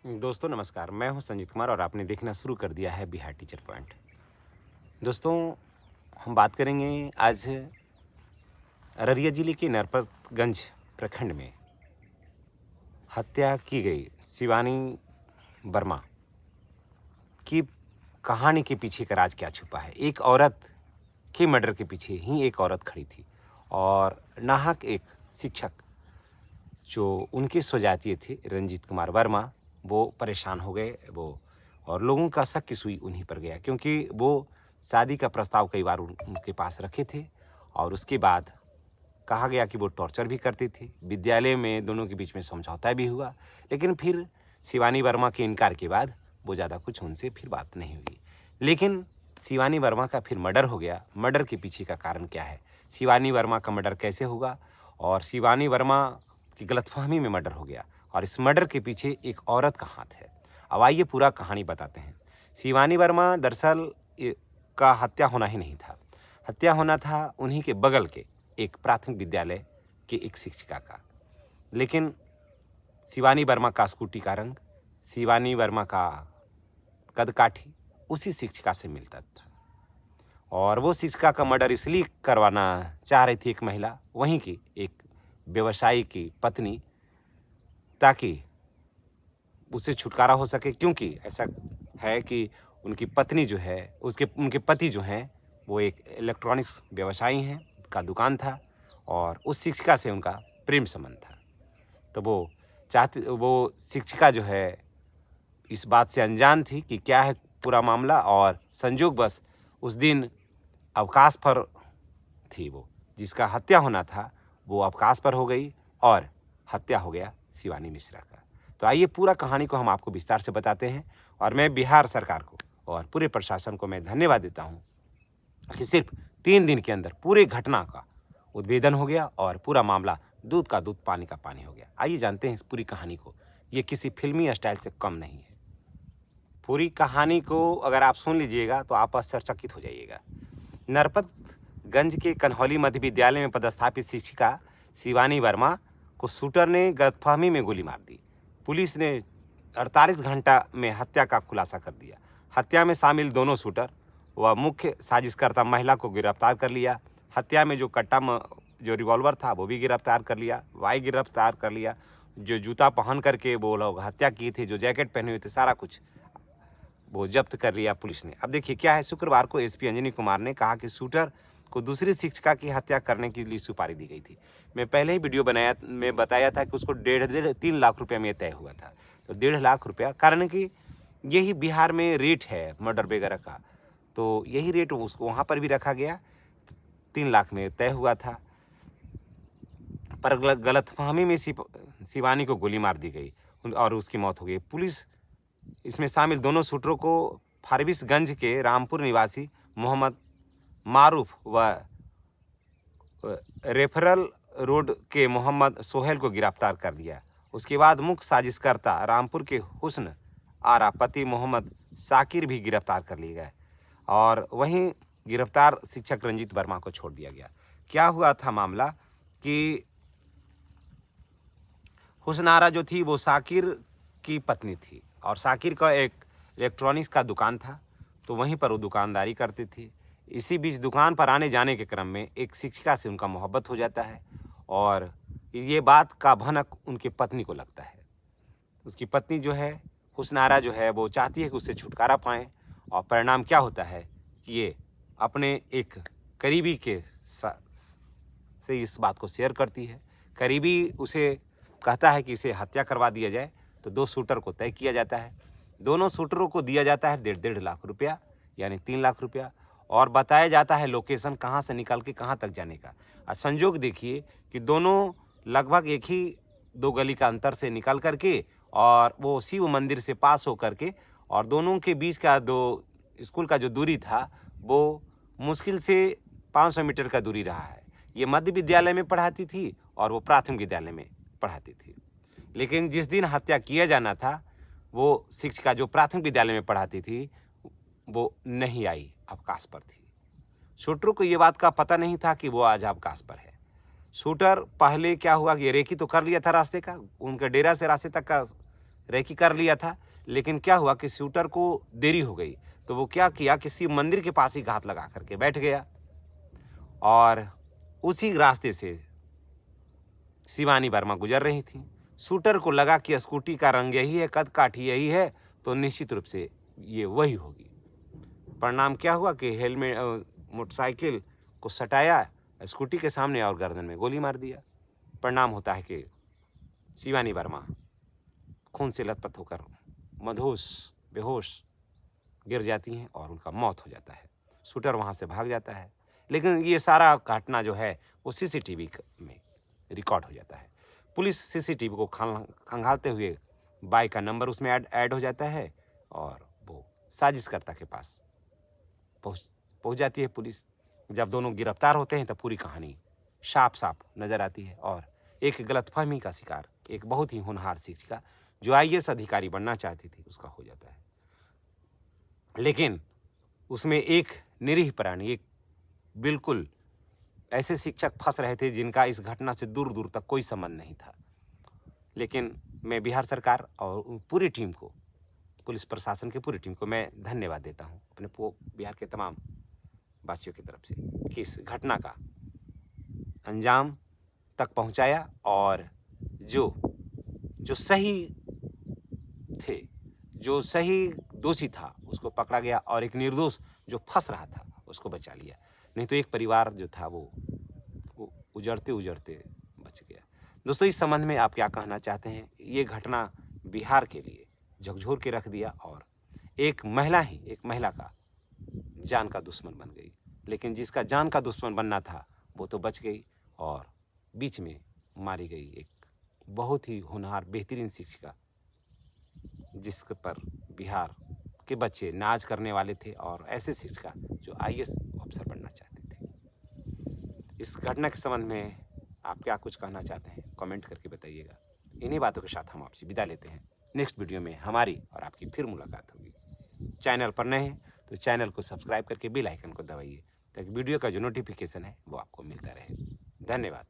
दोस्तों नमस्कार, मैं हूं संजीत कुमार और आपने देखना शुरू कर दिया है बिहार टीचर पॉइंट। दोस्तों, हम बात करेंगे आज अररिया जिले के नरपतगंज प्रखंड में हत्या की गई शिवानी वर्मा की कहानी के पीछे का राज क्या छुपा है। एक औरत के मर्डर के पीछे ही एक औरत खड़ी थी और नाहक एक शिक्षक जो उनके स्वजातीय थे रंजीत कुमार वर्मा, वो परेशान हो गए वो, और लोगों का शक की सुई उन्हीं पर गया क्योंकि वो शादी का प्रस्ताव कई बार उनके पास रखे थे और उसके बाद कहा गया कि वो टॉर्चर भी करते थे। विद्यालय में दोनों के बीच में समझौता भी हुआ, लेकिन फिर शिवानी वर्मा के इनकार के बाद वो ज़्यादा कुछ उनसे फिर बात नहीं हुई। लेकिन शिवानी वर्मा का फिर मर्डर हो गया। मर्डर के पीछे का कारण क्या है, शिवानी वर्मा का मर्डर कैसे होगा और शिवानी वर्मा की गलतफहमी में मर्डर हो गया और इस मर्डर के पीछे एक औरत का हाथ है। अब आइए पूरा कहानी बताते हैं। शिवानी वर्मा दरअसल का हत्या होना ही नहीं था, हत्या होना था उन्हीं के बगल के एक प्राथमिक विद्यालय के एक शिक्षिका का। लेकिन शिवानी वर्मा का स्कूटी का रंग, शिवानी वर्मा का कदकाठी उसी शिक्षिका से मिलता था और वो शिक्षिका का मर्डर इसलिए करवाना चाह रही थी एक महिला, वहीं की एक व्यवसायी की पत्नी, ताकि उससे छुटकारा हो सके। क्योंकि ऐसा है कि उनकी पत्नी जो है उनके पति जो हैं वो एक इलेक्ट्रॉनिक्स व्यवसायी हैं, का दुकान था और उस शिक्षिका से उनका प्रेम संबंध था। तो वो शिक्षिका जो है इस बात से अनजान थी कि क्या है पूरा मामला, और संजोगवश उस दिन अवकाश पर थी। वो जिसका हत्या होना था वो अवकाश पर हो गई और हत्या हो गया शिवानी मिश्रा का। तो आइए पूरा कहानी को हम आपको विस्तार से बताते हैं और मैं बिहार सरकार को और पूरे प्रशासन को मैं धन्यवाद देता हूं कि सिर्फ 3 दिन के अंदर पूरे घटना का उद्भेदन हो गया और पूरा मामला दूध का दूध पानी का पानी हो गया। आइए जानते हैं इस पूरी कहानी को। ये किसी फिल्मी स्टाइल से कम नहीं है। पूरी कहानी को अगर आप सुन लीजिएगा तो आप आश्चर्यचकित हो जाइएगा। नरपतगंज के कन्हौली मध्य विद्यालय में पदस्थापित शिक्षिका शिवानी वर्मा को शूटर ने गलतफहमी में गोली मार दी। पुलिस ने 48 घंटा में हत्या का खुलासा कर दिया। हत्या में शामिल दोनों शूटर व मुख्य साजिशकर्ता महिला को गिरफ्तार कर लिया। हत्या में जो रिवॉल्वर था वो भी गिरफ्तार कर लिया, वाई गिरफ्तार कर लिया, जो जूता पहन करके वो लोग हत्या किए थे, जो जैकेट पहने हुए थे, सारा कुछ वो जब्त कर लिया पुलिस ने। अब देखिए क्या है, शुक्रवार को एसपी अंजनी कुमार ने कहा कि शूटर को दूसरी शिक्षिका की हत्या करने के लिए सुपारी दी गई थी। मैं पहले ही वीडियो में बताया था कि उसको 3 लाख रुपया में तय हुआ था। तो 1.5 लाख रुपया, कारण कि यही बिहार में रेट है मर्डर वगैरह का, तो यही रेट उसको वहाँ पर भी रखा गया। 3 लाख में तय हुआ था, पर गलतफहमी में शिवानी को गोली मार दी गई और उसकी मौत हो गई। पुलिस इसमें शामिल दोनों शूटरों को फारबिसगंज के रामपुर निवासी मोहम्मद मारूफ व रेफरल रोड के मोहम्मद सोहेल को गिरफ्तार कर लिया। उसके बाद मुख्य साजिशकर्ता रामपुर के हुस्न आरा पति मोहम्मद साकिर भी गिरफ्तार कर लिए गए और वहीं गिरफ्तार शिक्षक रंजीत वर्मा को छोड़ दिया गया। क्या हुआ था मामला कि हुस्न आरा जो थी वो साकिर की पत्नी थी और साकिर का एक इलेक्ट्रॉनिक्स का दुकान था, तो वहीं पर वो दुकानदारी करते थे। इसी बीच दुकान पर आने जाने के क्रम में एक शिक्षिका से उनका मोहब्बत हो जाता है और ये बात का भनक उनकी पत्नी को लगता है। उसकी पत्नी जो है हुस्न आरा जो है वो चाहती है कि उससे छुटकारा पाएँ, और परिणाम क्या होता है कि ये अपने एक करीबी के से इस बात को शेयर करती है। करीबी उसे कहता है कि इसे हत्या करवा दिया जाए, तो 2 शूटर को तय किया जाता है। दोनों शूटरों को दिया जाता है 1.5 लाख रुपया, यानी 3 लाख रुपया, और बताया जाता है लोकेशन कहाँ से निकल के कहाँ तक जाने का। और संजोग देखिए कि दोनों लगभग एक ही 2 गली का अंतर से निकल करके और वो शिव मंदिर से पास हो करके, और दोनों के बीच का 2 स्कूल का जो दूरी था वो मुश्किल से 500 मीटर का दूरी रहा है। ये मध्य विद्यालय में पढ़ाती थी और वो प्राथमिक विद्यालय में पढ़ाती थी। लेकिन जिस दिन हत्या किया जाना था वो शिक्षिका जो प्राथमिक विद्यालय में पढ़ाती थी वो नहीं आई, अवकाश पर थी। शूटरों को ये बात का पता नहीं था कि वो आज अवकाश पर है। शूटर पहले क्या हुआ कि रेकी तो कर लिया था रास्ते का, उनके डेरा से रास्ते तक का रेकी कर लिया था, लेकिन क्या हुआ कि शूटर को देरी हो गई, तो वो क्या किया, किसी मंदिर के पास ही घात लगा करके बैठ गया और उसी रास्ते से शिवानी वर्मा गुजर रही थी। शूटर को लगा कि स्कूटी का रंग यही है, कद काठी यही है, तो निश्चित रूप से ये वही होगी। परिणाम क्या हुआ कि हेलमेट मोटरसाइकिल को सटाया स्कूटी के सामने और गर्दन में गोली मार दिया। परिणाम होता है कि शिवानी वर्मा खून से लथपथ होकर मदहोश बेहोश गिर जाती हैं और उनका मौत हो जाता है। शूटर वहाँ से भाग जाता है, लेकिन ये सारा घटना जो है वो सीसीटीवी में रिकॉर्ड हो जाता है। पुलिस सीसीटीवी को खंगालते हुए बाइक का नंबर उसमें ऐड हो जाता है और वो साजिशकर्ता के पास पहुँच जाती है पुलिस। जब दोनों गिरफ्तार होते हैं तब पूरी कहानी साफ साफ नज़र आती है और एक गलतफहमी का शिकार एक बहुत ही होनहार शिक्षिका जो आईएएस अधिकारी बनना चाहती थी उसका हो जाता है। लेकिन उसमें एक निरीह प्राणी, एक बिल्कुल ऐसे शिक्षक फंस रहे थे जिनका इस घटना से दूर दूर तक कोई संबंध नहीं था। लेकिन मैं बिहार सरकार और पूरी टीम को, पुलिस प्रशासन की पूरी टीम को मैं धन्यवाद देता हूँ अपने बिहार के तमाम वासियों की तरफ से कि इस घटना का अंजाम तक पहुँचाया और जो सही थे, जो सही दोषी था उसको पकड़ा गया और एक निर्दोष जो फंस रहा था उसको बचा लिया। नहीं तो एक परिवार जो था वो उजड़ते उजड़ते बच गया। दोस्तों, इस संबंध में आप क्या कहना चाहते हैं? ये घटना बिहार के लिए झकझोर के रख दिया और एक महिला का जान का दुश्मन बन गई। लेकिन जिसका जान का दुश्मन बनना था वो तो बच गई और बीच में मारी गई एक बहुत ही होनहार बेहतरीन शिक्षिका, जिस पर बिहार के बच्चे नाज करने वाले थे और ऐसे शिक्षिका जो आईएएस अफसर बनना चाहते थे। इस घटना के संबंध में आप क्या कुछ कहना चाहते हैं? कमेंट करके बताइएगा। इन्हीं बातों के साथ हम आपसे विदा लेते हैं। नेक्स्ट वीडियो में हमारी और आपकी फिर मुलाकात होगी। चैनल पर नए हैं तो चैनल को सब्सक्राइब करके बेल आइकन को दबाइए ताकि वीडियो का जो नोटिफिकेशन है वो आपको मिलता रहे। धन्यवाद।